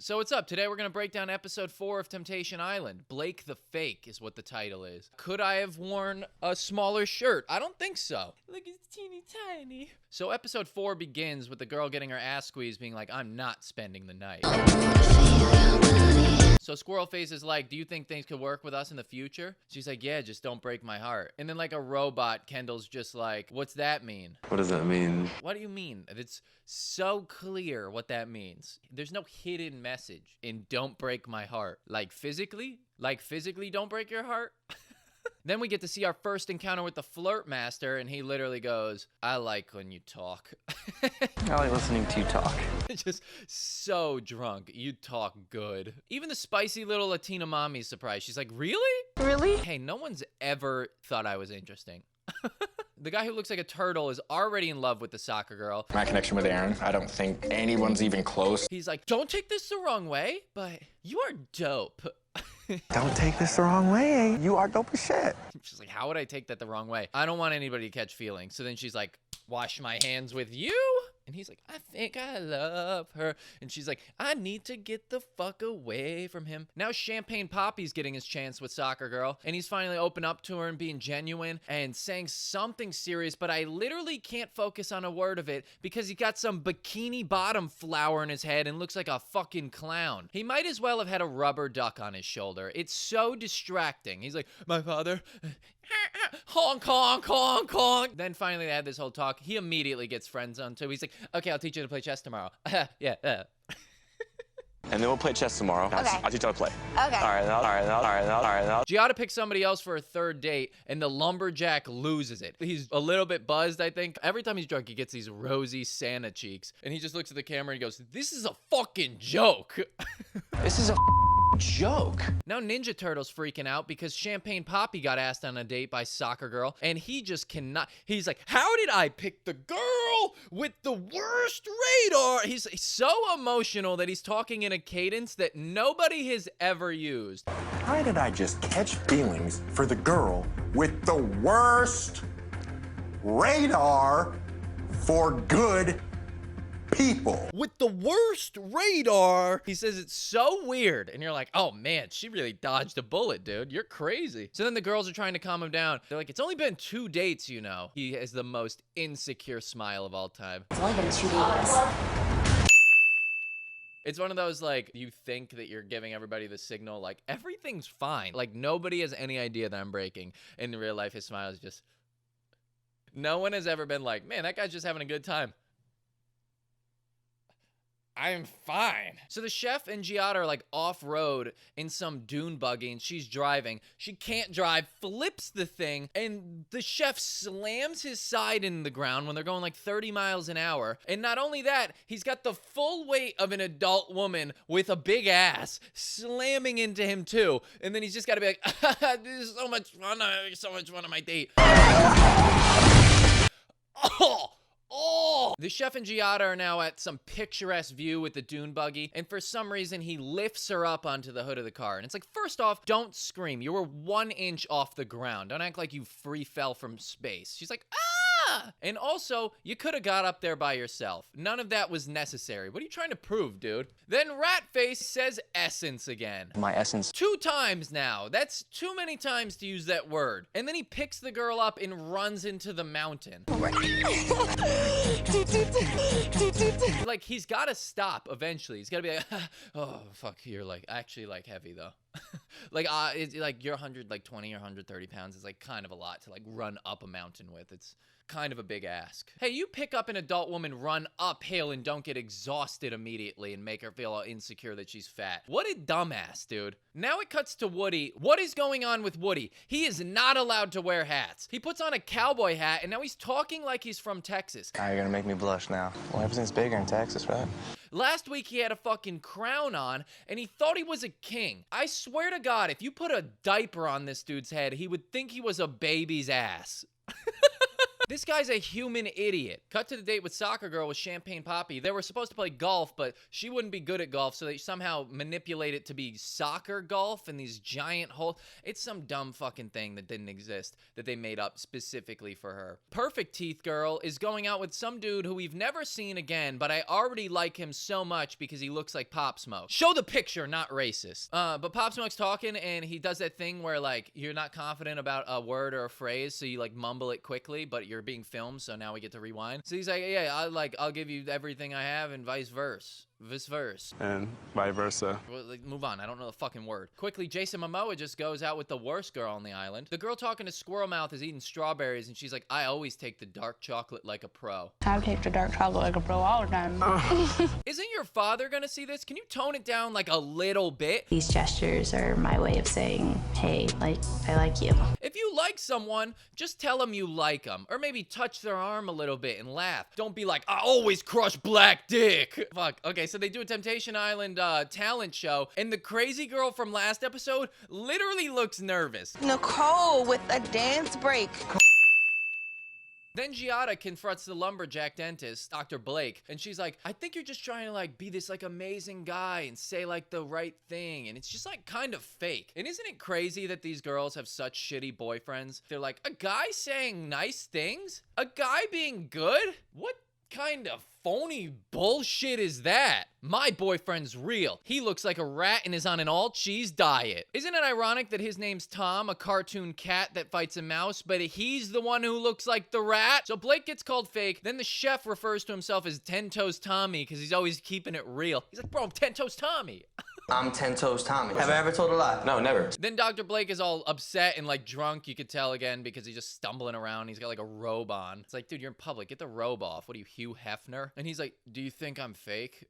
So what's up? Today we're going to break down episode 4 of Temptation Island. Blake the Fake is what the title is. Could I have worn a smaller shirt? I don't think so. Look, it's teeny tiny. So episode 4 begins with the girl getting her ass squeezed being like, I'm not spending the night. So Squirrel Face is like, do you think things could work with us in the future? She's like, yeah, just don't break my heart. And then like a robot, Kendall's just like, what's that mean? What does that mean? What do you mean? It's so clear what that means. There's no hidden message in don't break my heart. Like physically don't break your heart. Then we get to see our first encounter with the flirt master, and he literally goes, I like when you talk. I like listening to you talk. Just so drunk. You talk good. Even the spicy little Latina mommy's surprised. She's like, really? Really? Hey, no one's ever thought I was interesting. The guy who looks like a turtle is already in love with the soccer girl. My connection with Aaron, I don't think anyone's even close. He's like, don't take this the wrong way, but you are dope. Don't take this the wrong way. You are dope as shit. She's like, how would I take that the wrong way? I don't want anybody to catch feelings. So then she's like, wash my hands with you? And he's like, I think I love her. And she's like, I need to get the fuck away from him. Now Champagne Poppy's getting his chance with Soccer Girl. And he's finally open up to her and being genuine and saying something serious. But I literally can't focus on a word of it because he got some bikini bottom flower in his head and looks like a fucking clown. He might as well have had a rubber duck on his shoulder. It's so distracting. He's like, my father... honk, honk, honk, honk. Then finally they had this whole talk. He immediately gets friend zoned too. He's like, okay, I'll teach you to play chess tomorrow. Yeah. And then we'll play chess tomorrow. Okay. I'll teach you how to play. Okay. All right. Giada picks somebody else for a third date, and the lumberjack loses it. He's a little bit buzzed, I think. Every time he's drunk, he gets these rosy Santa cheeks, and he just looks at the camera and he goes, this is a fucking joke. This is a joke. Now Ninja Turtle's freaking out because Champagne Poppy got asked on a date by Soccer Girl, and he just cannot. He's like, how did I pick the girl with the worst radar? He's so emotional that he's talking in a cadence that nobody has ever used. How did I just catch feelings for the girl with the worst radar for good people? With the worst radar. He says it's so weird. And you're like, oh man, she really dodged a bullet, dude. You're crazy. So then the girls are trying to calm him down. They're like, it's only been 2 dates, you know. He has the most insecure smile of all time. It's only been 2 days. It's one of those, like, you think that you're giving everybody the signal, like, everything's fine. Like, nobody has any idea that I'm breaking. In real life, his smile is just... No one has ever been like, man, that guy's just having a good time. I'm fine. So the chef and Giada are like off-road in some dune buggy and she's driving. She can't drive, flips the thing, and the chef slams his side in the ground when they're going like 30 miles an hour. And not only that, he's got the full weight of an adult woman with a big ass slamming into him too. And then he's just got to be like, this is so much fun. So much fun on my date. Oh! The chef and Giada are now at some picturesque view with the dune buggy, and for some reason, he lifts her up onto the hood of the car. And it's like, first off, don't scream. You were 1 inch off the ground. Don't act like you free fell from space. She's like, ah! And also, you could have got up there by yourself. None of that was necessary. What are you trying to prove, dude? Then Ratface says essence again. My essence. 2 times now. That's too many times to use that word. And then he picks the girl up and runs into the mountain. Like, he's got to stop eventually. He's got to be like, oh, fuck, you're like, actually like heavy though. Like, it's like you're 120 or 130 pounds. It's like kind of a lot to like run up a mountain with. It's kind of a big ask. Hey, you pick up an adult woman, run uphill, and don't get exhausted immediately and make her feel all insecure that she's fat. What a dumbass, dude. Now it cuts to Woody. What is going on with Woody? He is not allowed to wear hats. He puts on a cowboy hat, and now he's talking like he's from Texas. Now you're gonna make me blush now. Well, everything's bigger in Texas, right? Last week, he had a fucking crown on, and he thought he was a king. I swear to God, if you put a diaper on this dude's head, he would think he was a baby's ass. This guy's a human idiot. Cut to the date with soccer girl with Champagne Poppy. They were supposed to play golf, but she wouldn't be good at golf, so they somehow manipulate it to be soccer golf and these giant holes. It's some dumb fucking thing that didn't exist that they made up specifically for her. Perfect Teeth Girl is going out with some dude who we've never seen again, but I already like him so much because he looks like Pop Smoke. Show the picture, not racist. But Pop Smoke's talking and he does that thing where like you're not confident about a word or a phrase, so you like mumble it quickly, but you're being filmed, so now we get to rewind. So he's like, yeah, I'll give you everything I have and vice versa. Vice versa. And vice versa. Well, like, move on. I don't know the fucking word. Quickly, Jason Momoa just goes out with the worst girl on the island. The girl talking to Squirrel Mouth is eating strawberries, and she's like, I always take the dark chocolate like a pro. I take the dark chocolate like a pro all the time. Isn't your father gonna see this? Can you tone it down like a little bit? These gestures are my way of saying, hey, like, I like you. If you like someone, just tell them you like them. Or maybe touch their arm a little bit and laugh. Don't be like, I always crush black dick. Fuck. Okay, so they do a Temptation Island talent show, and the crazy girl from last episode literally looks nervous. Nicole with a dance break. Then Giada confronts the lumberjack dentist, Dr. Blake, and she's like, I think you're just trying to like be this like amazing guy and say like the right thing, and it's just like kind of fake. And isn't it crazy that these girls have such shitty boyfriends? They're like, a guy saying nice things? A guy being good? What kind of phony bullshit is that? My boyfriend's real. He looks like a rat and is on an all-cheese diet. Isn't it ironic that his name's Tom, a cartoon cat that fights a mouse, but he's the one who looks like the rat? So Blake gets called fake. Then the chef refers to himself as 10 Toes Tommy because he's always keeping it real. He's like, bro, I'm 10 Toes Tommy. I'm 10 Toes Tommy. Have I ever told a lie? No, never. Then Dr. Blake is all upset and like drunk, you could tell again, because he's just stumbling around. He's got like a robe on. It's like, dude, you're in public. Get the robe off. What are you, Hugh Hefner? And he's like, do you think I'm fake?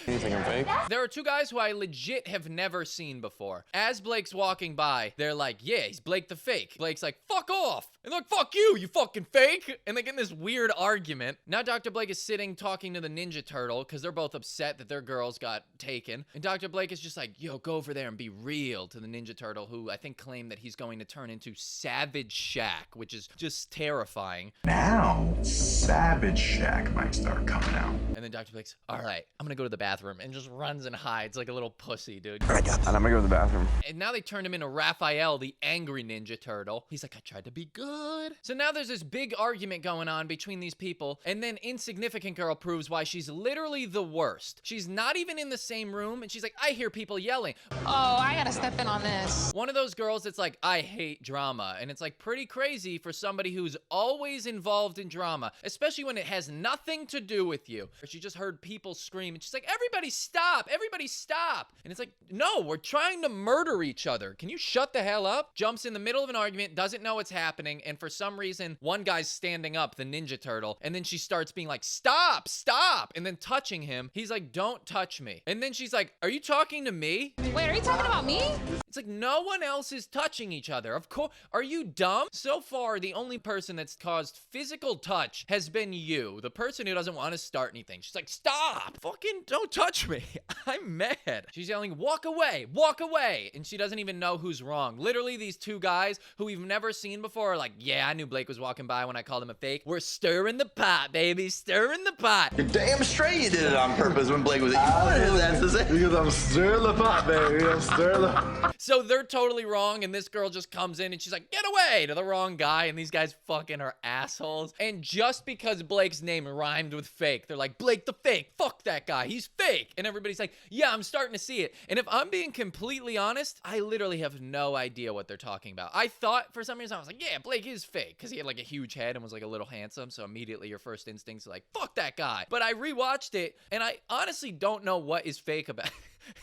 You think I'm fake? There are two guys who I legit have never seen before. As Blake's walking by, they're like, yeah, he's Blake the fake. Blake's like, fuck off. And they're like, fuck you, you fucking fake. And they get in this weird argument. Now Dr. Blake is sitting talking to the Ninja Turtle because they're both upset that their girls got taken. And Dr. Blake is just like, yo, go over there and be real to the Ninja Turtle, who I think claimed that he's going to turn into Savage Shack, which is just terrifying. Now, Savage Shack might start coming out. And then Dr. Blake's, all right, I'm gonna go to the bathroom, and just runs and hides like a little pussy, dude. And I'm gonna go to the bathroom. And now they turned him into Raphael, the angry Ninja Turtle. He's like, I tried to be good. So now there's this big argument going on between these people, and then Insignificant Girl proves why she's literally the worst. She's not even in the same room, and she's like, I hear people yelling. Oh, I gotta step in on this. One of those girls that's like, I hate drama. And it's like pretty crazy for somebody who's always involved in drama, especially when it has nothing to do with you. She just heard people scream, and she's like, everybody stop, everybody stop. And it's like, no, we're trying to murder each other. Can you shut the hell up? Jumps in the middle of an argument, doesn't know what's happening, and for some reason, one guy's standing up, the Ninja Turtle, and then she starts being like, stop, stop, and then touching him. He's like, don't touch me. And then she's like, are you talking to me? Wait, are you talking about me? It's like no one else is touching each other. Of course, are you dumb? So far, the only person that's caused physical touch has been you, the person who doesn't want to start anything. She's like, stop, fucking don't touch me. I'm mad. She's yelling, walk away, walk away. And she doesn't even know who's wrong. Literally, these two guys who we've never seen before are like, yeah, I knew Blake was walking by when I called him a fake. We're stirring the pot, baby, stirring the pot. You're damn straight you did it on purpose when Blake was. You wanted his ass to say. Because I'm stirring the pot, baby. I'm stirring the... So they're totally wrong, and this girl just comes in and she's like, get away, to the wrong guy, and these guys fucking are assholes. And just because Blake's name rhymed with fake, they're like, Blake the fake, fuck that guy, he's fake. And everybody's like, yeah, I'm starting to see it. And if I'm being completely honest, I literally have no idea what they're talking about. I thought for some reason, I was like, yeah, Blake is fake, because he had like a huge head and was like a little handsome, so immediately your first instinct's like, fuck that guy. But I rewatched it, and I honestly don't know what is fake about it.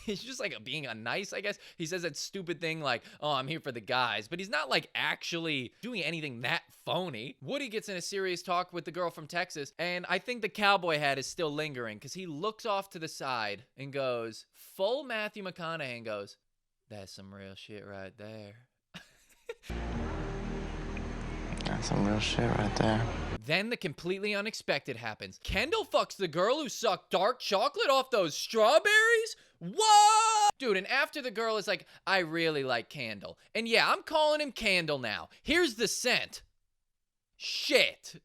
He's just like being a nice, I guess. He says that stupid thing like, oh, I'm here for the guys, but he's not like actually doing anything that phony. Woody gets in a serious talk with the girl from Texas, and I think the cowboy hat is still lingering because he looks off to the side and goes, full Matthew McConaughey, and goes, that's some real shit right there. That's some real shit right there. Then the completely unexpected happens. Kendall fucks the girl who sucked dark chocolate off those strawberries? What? Dude, and after the girl is like, I really like Candle. And yeah, I'm calling him Candle now. Here's the scent. shit.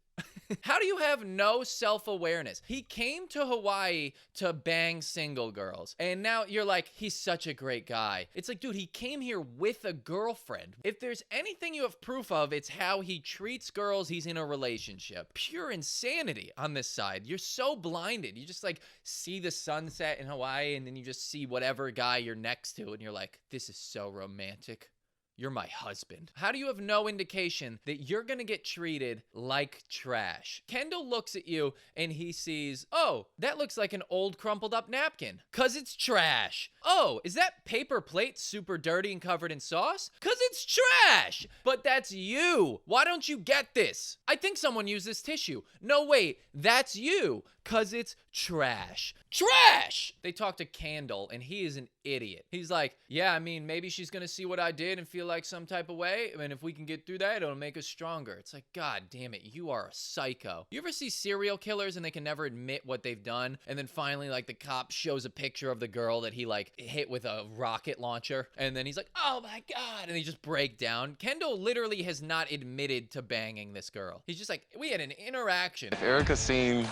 How do you have no self-awareness? He came to Hawaii to bang single girls, and now you're like, he's such a great guy. It's like, dude, he came here with a girlfriend. If there's anything you have proof of, it's how he treats girls he's in a relationship. Pure insanity on this side. You're so blinded. You just like see the sunset in Hawaii, and then you just see whatever guy you're next to, and you're like, this is so romantic. You're my husband. How do you have no indication that you're gonna get treated like trash? Kendall looks at you and he sees, oh, that looks like an old crumpled up napkin. Cause it's trash. Oh, is that paper plate super dirty and covered in sauce? Cause it's trash. But that's you. Why don't you get this? I think someone used this tissue. No, wait, that's you. Cause it's trash. Trash! They talk to Candle and he is an idiot. He's like, yeah, I mean, maybe she's gonna see what I did and feel like some type of way. And if we can get through that, it'll make us stronger. It's like, God damn it, you are a psycho. You ever see serial killers and they can never admit what they've done? And then finally, like, the cop shows a picture of the girl that he, like, hit with a rocket launcher. And then he's like, oh my God. And they just break down. Kendall literally has not admitted to banging this girl. He's just like, we had an interaction. If Erica's seen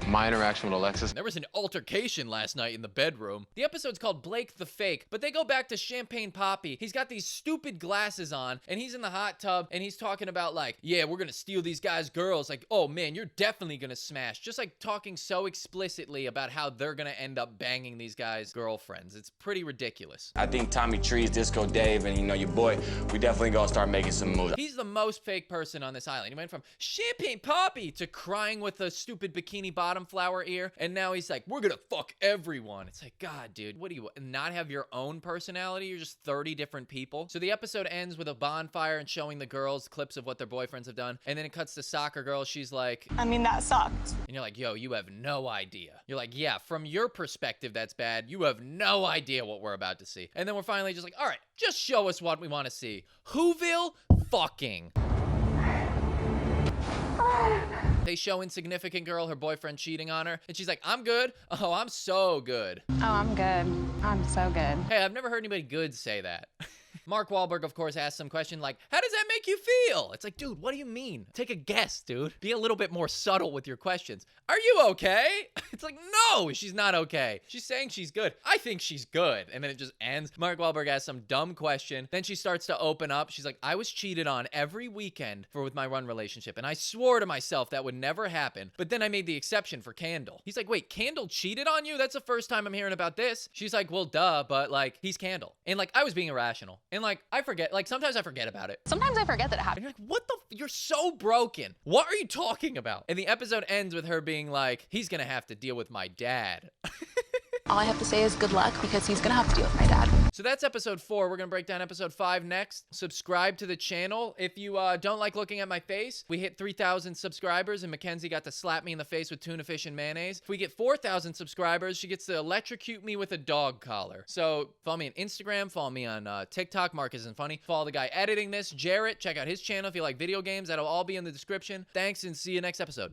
my interaction with Alexis, there was an altercation last night in the bedroom. The episode's called Blake the Fake, but they go back to Champagne Poppy. He's got these stupid glasses on, and he's in the hot tub, and he's talking about like, yeah, we're gonna steal these guys' girls. Like, oh man, you're definitely gonna smash. Just like talking so explicitly about how they're gonna end up banging these guys' girlfriends. It's pretty ridiculous. I think Tommy Trees, Disco Dave, and your boy, we definitely gonna start making some moves. He's the most fake person on this island. He went from Champagne Poppy to crying with a stupid bikini bottom flower ear, and now he's like, we're gonna fuck everyone. It's like, God, dude, what do you not have your own personality? You're just 30 different people. So the episode ends with a bonfire and showing the girls clips of what their boyfriends have done, and then it cuts to soccer girl. She's like, I mean, that sucked. and you're like, yo, you have no idea. You're like, yeah, from your perspective, that's bad. You have no idea what we're about to see. And then we're finally just like, all right, just show us what we want to see. Whoville fucking. They show insignificant girl, her boyfriend cheating on her, and she's like, I'm good. Oh, I'm so good. Oh, I'm good. I'm so good. Hey, I've never heard anybody good say that. Mark Wahlberg, of course, asked some question like, how does that make you feel? It's like, dude, what do you mean? Take a guess, dude. Be a little bit more subtle with your questions. Are you okay? It's like, no, she's not okay. She's saying she's good. I think she's good. And then it just ends. Mark Wahlberg asks some dumb question. Then she starts to open up. She's like, I was cheated on every weekend with my run relationship. And I swore to myself that would never happen. But then I made the exception for Candle. He's like, wait, Candle cheated on you? That's the first time I'm hearing about this. She's like, well, duh, but like, he's Candle. And like, I was being irrational. And like, I forget, like sometimes I forget about it. Sometimes I forget that it And happened. you're like, what the, you're so broken. What are you talking about? And the episode ends with her being like, he's gonna have to deal with my dad. All I have to say is good luck because he's gonna have to deal with my dad. So that's episode 4. We're gonna break down episode 5 next. Subscribe to the channel. If you don't like looking at my face, we hit 3,000 subscribers and Mackenzie got to slap me in the face with tuna fish and mayonnaise. If we get 4,000 subscribers, she gets to electrocute me with a dog collar. So follow me on Instagram, follow me on TikTok, Mark Isn't Funny. Follow the guy editing this, Jarrett. Check out his channel if you like video games. That'll all be in the description. Thanks and see you next episode.